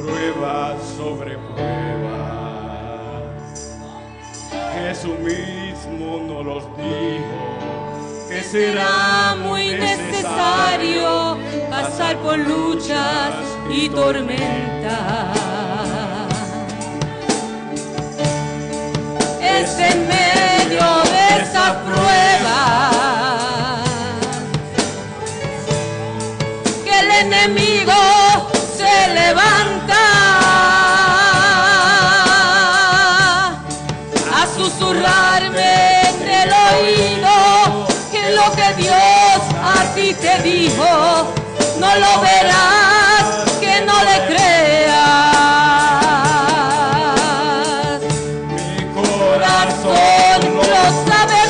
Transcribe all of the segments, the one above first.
pruebas sobre pruebas. Jesús mismo nos los dijo, que será muy necesario pasar por luchas y tormentas. Es en medio de esa prueba que el enemigo se levanta a susurrarme en el oído que lo que Dios a ti te dijo no lo verás, que no le creas. Mi corazón lo sabe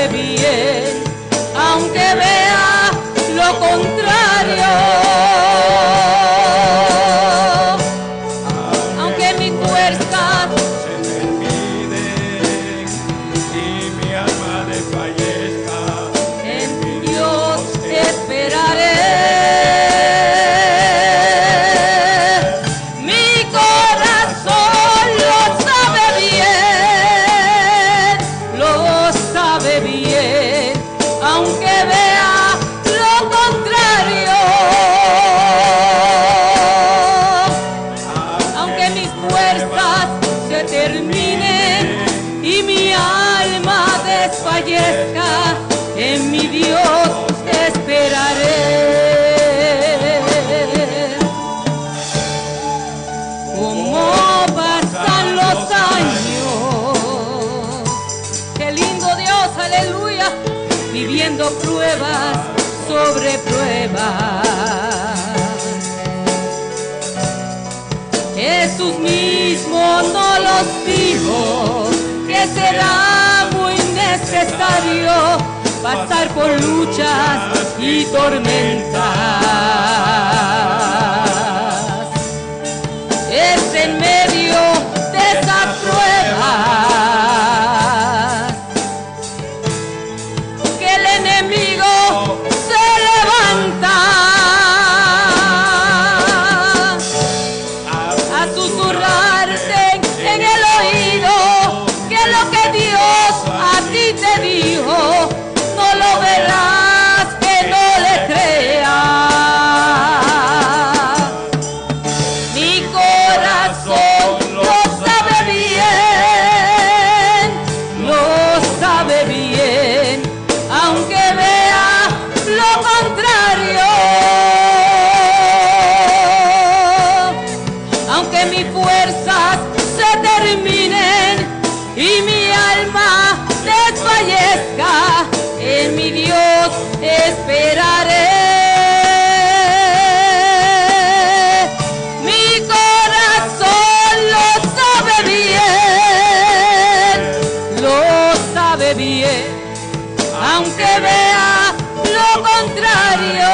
bien, aunque vea lo contrario, aunque mi fuerza se termine y mi alma desfallezca, en mi Dios esperaré. Mi corazón lo sabe bien, aunque vea lo contrario, aunque mis fuerzas se terminen y mi alma desfallezca, en mi Dios esperaré. Como pasan los años, qué lindo Dios, aleluya, viviendo pruebas sobre pruebas. Jesús mismo nos los dijo, que será muy necesario pasar por luchas y tormentas. Es en medio de esas pruebas que el enemigo se levanta a susurrarte en el oído que lo que Dios a ti te dijo no lo verás, que no le creas. Mi corazón lo sabe bien, aunque vea lo contrario, aunque mis fuerzas se terminen y mi alma desfallezca, en mi Dios esperaré. Mi corazón lo sabe bien, aunque vea lo contrario,